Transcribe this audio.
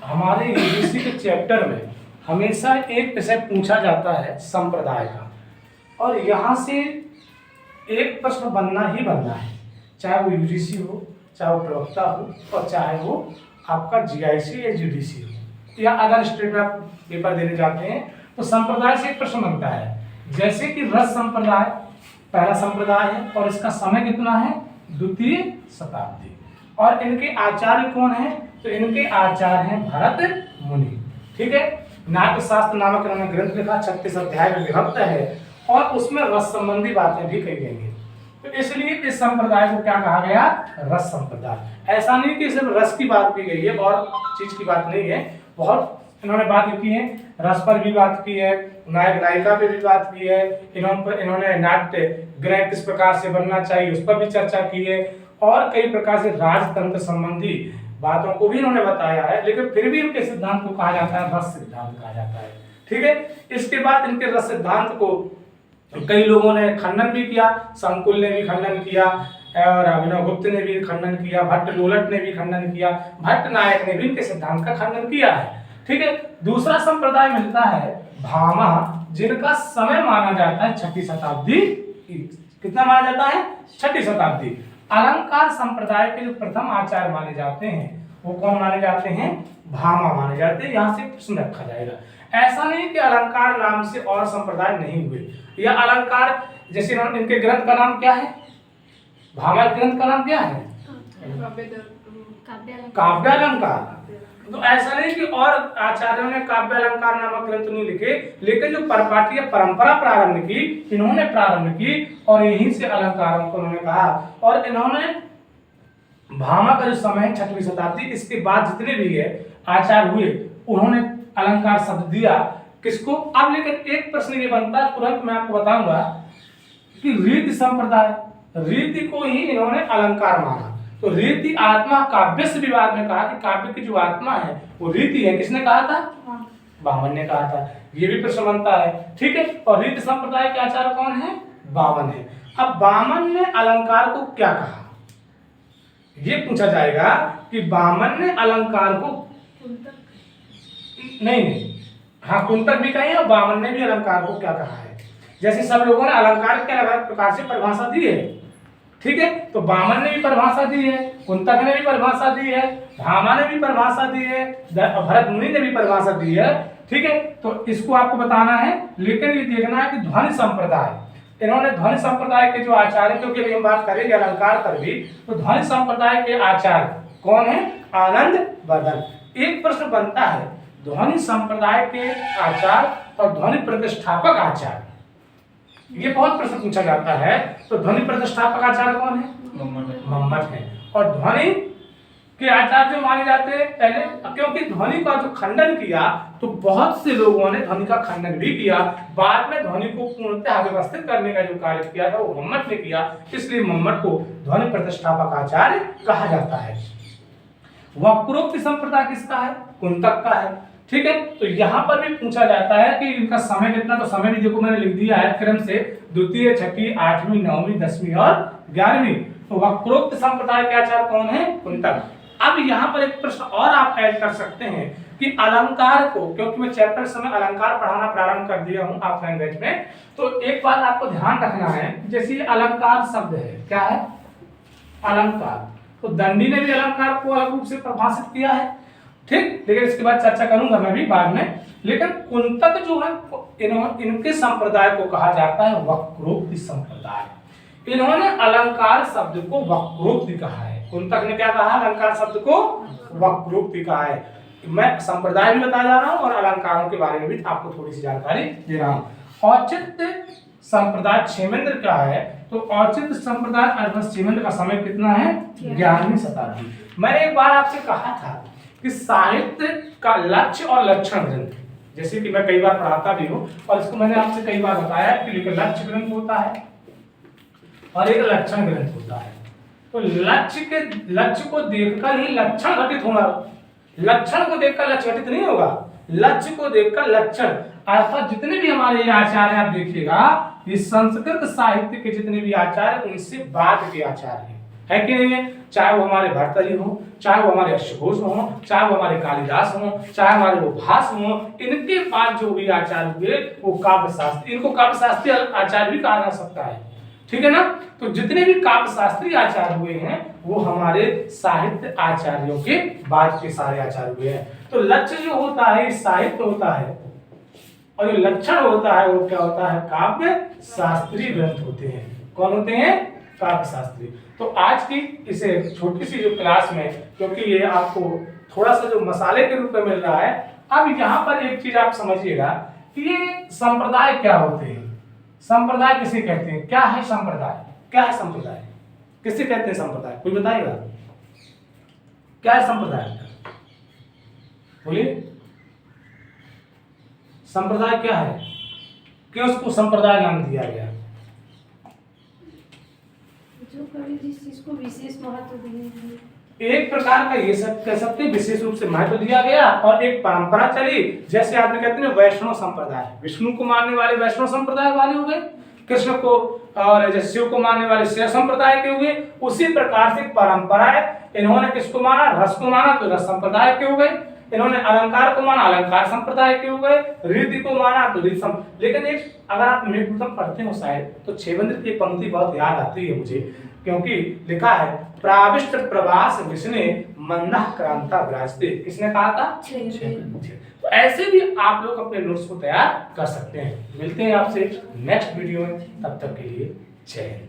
हमारे यूजीसी के चैप्टर में हमेशा एक विषय पूछा जाता है संप्रदाय का, और यहाँ से एक प्रश्न बनना ही बनना है, चाहे वो यूजीसी हो, चाहे वो प्रवक्ता हो, और चाहे वो आपका जीआईसी या जीडीसी हो या अदर स्टेट में आप पेपर देने जाते हैं, तो संप्रदाय से एक प्रश्न बनता है। जैसे कि रस संप्रदाय पहला संप्रदाय है और इसका समय कितना है, द्वितीय शताब्दी, और इनके आचार्य कौन है, तो इनके आचार्य हैं भरत मुनि। ठीक है, नाट्य शास्त्र नामक इन्होंने ग्रंथ लिखा, 36 अध्याय में विभक्त है और उसमें रस संबंधी बातें भी कही गई हैं। तो इसलिए इस संप्रदाय को क्या कहा गया, रस संप्रदाय। ऐसा नहीं कि सिर्फ रस की बात की गई है और चीज की बात नहीं है, बहुत इन्होंने बात की है, रस पर भी बात की है, नायक नायिका पे भी बात की है, इन्होंने नाट्य ग्रह किस प्रकार से बनना चाहिए उस पर भी चर्चा की है, और कई प्रकार से राजतंत्र संबंधी बातों को भी इन्होंने बताया है। लेकिन फिर भी इनके सिद्धांत को कहा जाता है रस सिद्धांत कहा जाता है। ठीक है, इसके बाद इनके रस सिद्धांत को कई लोगों ने खंडन भी किया, संकुल ने भी खंडन किया, और अभिनव गुप्त ने भी खंडन किया, भट्ट लोलट ने भी खंडन किया, भट्ट नायक ने भी इनके सिद्धांत का खंडन किया है। ठीक है, दूसरा संप्रदाय मिलता है भामा, जिनका समय माना जाता है 6वीं शताब्दी। कितना माना जाता है, 6वीं शताब्दी। अलंकार संप्रदाय के जो प्रथम आचार्य माने जाते हैं वो कौन माने जाते हैं, भामा माने जाते हैं। यहाँ से प्रश्न रखा जाएगा। ऐसा नहीं कि अलंकार नाम से और संप्रदाय नहीं हुए, या अलंकार जैसे इनके ग्रंथ का नाम क्या है, भामा ग्रंथ का नाम क्या है, काव्य अलंकार। तो ऐसा नहीं कि और आचार्यों ने काव्य अलंकार नामक ग्रंथ नहीं लिखे, लेकिन जो परपाटीय परंपरा प्रारंभ की इन्होंने प्रारंभ की, और यहीं से अलंकारों को उन्होंने कहा। और इन्होंने भामा का जो समय है 6वीं शताब्दी, इसके बाद जितने भी है आचार्य हुए उन्होंने अलंकार शब्द दिया किसको। अब लेकिन एक प्रश्न ये बनता है, तुरंत मैं आपको बताऊंगा कि रीति संप्रदाय, रीति को ही इन्होंने अलंकार माना। तो रीति आत्मा काव्य से विवाद में कहा कि काव्य की जो आत्मा है वो रीति है, किसने कहा था, बामन ने कहा था। ये भी प्रश्न बनता है। ठीक है, और रीति संप्रदाय के आचार्य कौन है, बामन है। अब बामन ने अलंकार को क्या कहा, ये पूछा जाएगा कि बामन ने अलंकार को नहीं, हाँ कुंतक भी कहे, और बामन ने भी अलंकार को क्या कहा है। जैसे सब लोगों ने अलंकार के अलग अलग प्रकार से परिभाषा दी है। ठीक है, तो बामन ने भी परिभाषा दी है, कुंतक ने भी परिभाषा दी है, भामा ने भी परिभाषा दी है, भरत मुनि ने भी परिभाषा दी है। ठीक है, तो इसको आपको बताना है। लेकिन ये देखना है कि ध्वनि संप्रदाय, इन्होंने ध्वनि संप्रदाय के जो आचार्य, क्योंकि हम बात करेंगे अलंकार पर भी, तो ध्वनि संप्रदाय के आचार्य कौन है, आनंद वर्धन। एक प्रश्न बनता है, ध्वनि संप्रदाय के आचार्य और ध्वनि प्रतिष्ठापक आचार्य, ये बहुत प्रश्न पूछा जाता है। तो ध्वनि प्रतिष्ठापक आचार्य कौन है, मम्मट है। और ध्वनि के आचार्य जो माने जाते हैं पहले, क्योंकि ध्वनि का जो खंडन किया तो बहुत से लोगों ने ध्वनि का खंडन भी किया, बाद में ध्वनि को पूर्णतः व्यवस्थित करने का जो कार्य किया था वो मम्मट ने किया, इसलिए मम्मट को ध्वनि प्रतिष्ठापक आचार्य कहा जाता है। वक्रोक्ति संप्रदाय किसका है, कुंतक का है। ठीक है, तो यहाँ पर भी पूछा जाता है कि इनका समय कितना, तो समय भी देखो मैंने लिख दिया है क्रम से, द्वितीय, छठी, 8वीं, 9वीं, 10वीं और 11वीं। तो वक्रोक्त संप्रदाय के आचार्य कौन है, कुंतक। अब यहाँ पर एक प्रश्न और आप ऐड कर सकते हैं कि अलंकार को, क्योंकि मैं चैप्टर समय अलंकार पढ़ाना प्रारंभ कर दिया हूँ ऑफलाइन बैच में, तो एक बात आपको ध्यान रखना है, जैसे अलंकार शब्द है, क्या है, अलंकार। तो दंडी ने भी अलंकार को अलग रूप से परिभाषित किया है। ठीक, लेकिन इसके बाद चर्चा करूंगा मैं भी बाद में। लेकिन कुंतक जो है इनके संप्रदाय को कहा जाता है वक्रोक्ति संप्रदाय। इन्होंने अलंकार शब्द को वक्रोक्ति कहा है। कुंतक ने क्या कहा, अलंकार शब्द को वक्रोक्ति कहा है। मैं संप्रदाय भी बता जा रहा हूँ और अलंकारों के बारे में भी आपको थोड़ी सी जानकारी दे रहा हूँ। औचित्य संप्रदाय क्षेमेंद्र का है, तो औचित्य संप्रदाय अर्थात क्षेमेंद्र का समय कितना है, 11वीं शताब्दी। मैंने एक बार आपसे कहा था कि साहित्य का लक्ष्य और लक्षण ग्रंथ, जैसे कि मैं कई बार पढ़ाता भी हूँ और इसको मैंने आपसे कई बार बताया कि एक लक्ष्य ग्रंथ होता है और एक लक्षण ग्रंथ होता है। तो लक्ष्य को देखकर ही लक्षण घटित होना, लक्षण को देखकर लक्ष्य घटित नहीं होगा, लक्ष्य को देखकर लक्षण। अर्थात जितने भी हमारे ये आचार्य आप देखिएगा, ये संस्कृत साहित्य के जितने भी आचार्य उनसे बाद के आचार्य हैं। है कि नहीं है? चाहे वो हमारे भर्तृहरि हो, चाहे वो हमारे अश्वघोष हो, चाहे वो हमारे कालिदास हो, चाहे हमारे वो भास हो, इनके पास जो भी आचार्य हुए वो काव्य शास्त्री, इनको काव्य शास्त्री आचार्य भी कहा जा सकता है, ठीक है ना। तो जितने भी काव्य शास्त्री आचार्य हुए हैं वो हमारे साहित्य आचार्यों के बाद के सारे आचार्य हुए हैं। तो लक्ष्य जो होता है साहित्य होता है, और जो लक्षण होता है वो क्या होता है? काव्य शास्त्री ग्रंथ होते हैं। कौन होते हैं? काव्य शास्त्री। तो आज की इसे छोटी सी जो क्लास में, क्योंकि ये आपको थोड़ा सा जो मसाले के रूप में मिल रहा है, अब यहाँ पर एक चीज आप समझिएगा कि ये संप्रदाय क्या होते हैं। संप्रदाय किसे कहते हैं? क्या है संप्रदाय? क्या है संप्रदाय? किसे कहते हैं संप्रदाय? कोई बताएगा क्या है संप्रदाय? बोलिए, संप्रदाय क्या है? क्यों उसको संप्रदाय नाम दिया गया? जो कभी जिस चीज को विशेष महत्व दिए, एक प्रकार का ये सब कह सकते हैं विशेष रूप से महत्व दिया गया, और एक परंपरा चली। जैसे आपने कहते हैं वैष्णव संप्रदाय, विष्णु को मानने वाले वैष्णव संप्रदाय वाले हो गए, कृष्ण को और जैसे शिव को मानने वाले शैव संप्रदाय के हुए। उसी प्रकार से परंपरा है, इन्होंने किसको माना? रस को माना तो रस संप्रदाय के हो गए, इन्होंने अलंकार को माना अलंकार संप्रदाय के हो गए, रीति को माना तो रीति। लेकिन एक अगर आप मेघदूतम पढ़ते हो शायद तो छेबंद की पंक्ति बहुत याद आती है मुझे, क्योंकि लिखा है प्राविष्ट प्रवास विष्णे मंदा क्रांता विराजते। किसने कहा था? तो ऐसे भी आप लोग अपने नोट्स को तैयार कर सकते हैं। मिलते हैं आपसे नेक्स्ट वीडियो में, तब तक के लिए जय हिंद।